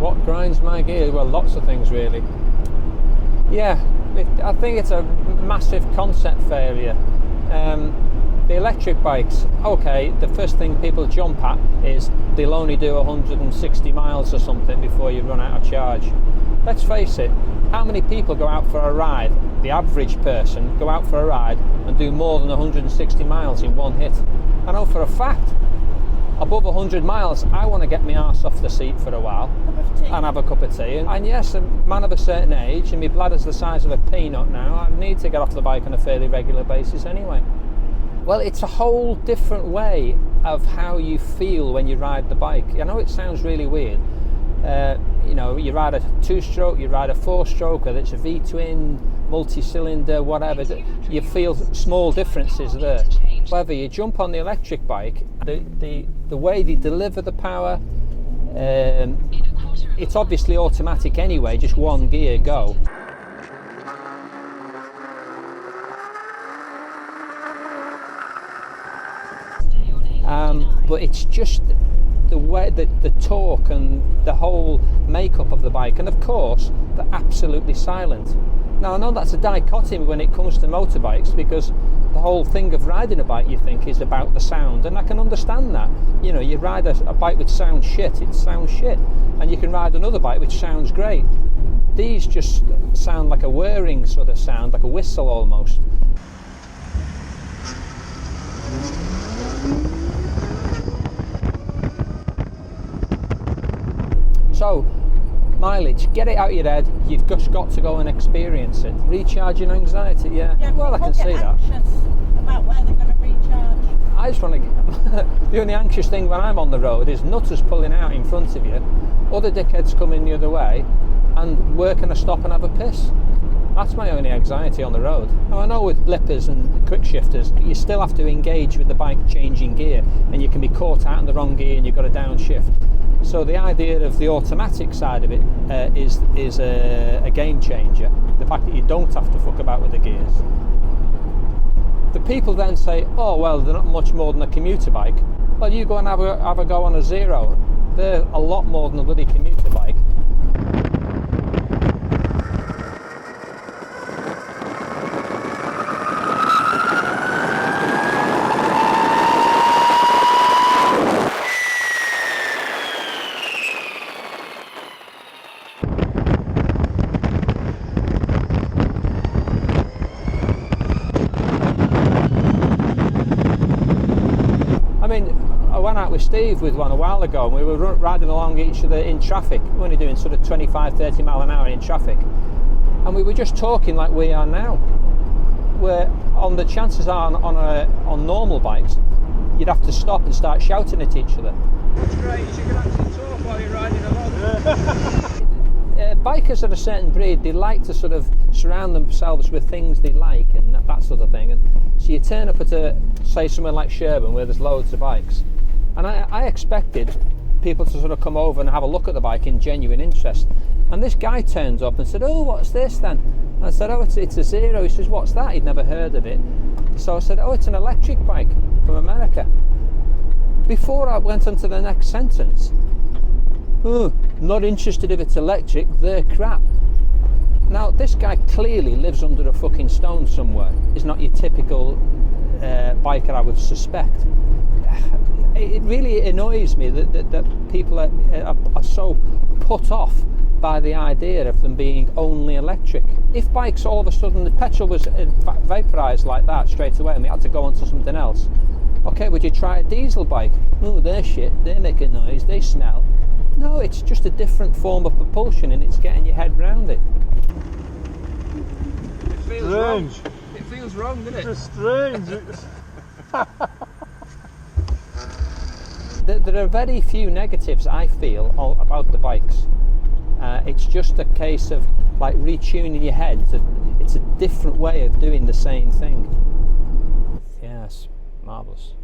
What grinds my gears? Well, lots of things really. Yeah, I think it's a massive concept failure. The electric bikes, okay, the first thing people jump at is they'll only do 160 miles or something before you run out of charge. Let's face it, how many people go out for a ride, the average person, go out for a ride and do more than 160 miles in one hit? I know for a fact, above 100 miles, I want to get my arse off the seat for a while and have a cup of tea. And yes, a man of a certain age, and my bladder's the size of a peanut now, I need to get off the bike on a fairly regular basis anyway. Well, it's a whole different way of how you feel when you ride the bike. I know it sounds really weird. You know, you ride a 2-stroke, you ride a 4-stroke, whether it's a V-twin, multi-cylinder, whatever, you feel small differences there. However, you jump on the electric bike, the way they deliver the power, it's obviously automatic anyway, just one gear, go. But it's just the way that the torque and the whole makeup of the bike, and of course they're absolutely silent. Now I know that's a dichotomy when it comes to motorbikes, because the whole thing of riding a bike, you think, is about the sound, and I can understand that. You know, you ride a bike which sounds shit, it sounds shit, and you can ride another bike which sounds great. These just sound like a whirring sort of sound, like a whistle almost. So, mileage, get it out of your head, you've just got to go and experience it. Recharging anxiety, yeah well, I can see that. About where they're going to recharge. I just want to the only anxious thing when I'm on the road is nutters pulling out in front of you, other dickheads coming the other way, and working a stop and have a piss. That's my only anxiety on the road. Now I know with blippers and quick shifters, you still have to engage with the bike changing gear, and you can be caught out in the wrong gear and you've got to downshift. So the idea of the automatic side of it is a game changer. The fact that you don't have to fuck about with the gears. The people then say, oh well, they're not much more than a commuter bike. Well, you go and have a go on a Zero. They're a lot more than a bloody commuter bike. I went out with Steve with one a while ago, and we were riding along each other in traffic. We were only doing sort of 25-30 mile an hour in traffic, and we were just talking like we are now. Where on the chances are on normal bikes, you'd have to stop and start shouting at each other. What's great is you can actually talk while you're riding along. Bikers of a certain breed, they like to sort of surround themselves with things they like and that sort of thing. And so you turn up at say somewhere like Sherburn where there's loads of bikes, and I expected people to sort of come over and have a look at the bike in genuine interest. And this guy turns up and said, oh, what's this then? And I said, oh, it's a Zero. He says, what's that? He'd never heard of it. So I said, oh, it's an electric bike from America. Before I went on to the next sentence, oh, not interested if it's electric, they're crap. Now, this guy clearly lives under a fucking stone somewhere. He's not your typical biker, I would suspect. It really annoys me that people are so put off by the idea of them being only electric. If bikes all of a sudden, the petrol was vaporised like that straight away and we had to go on to something else, okay, would you try a diesel bike? Oh, they're shit, they make a noise, they smell. No, it's just a different form of propulsion and it's getting your head round it. It feels strange. Wrong. It feels wrong, doesn't it? It's strange. There are very few negatives, I feel, about the bikes. It's just a case of like retuning your head. It's a different way of doing the same thing. Yes, marvellous.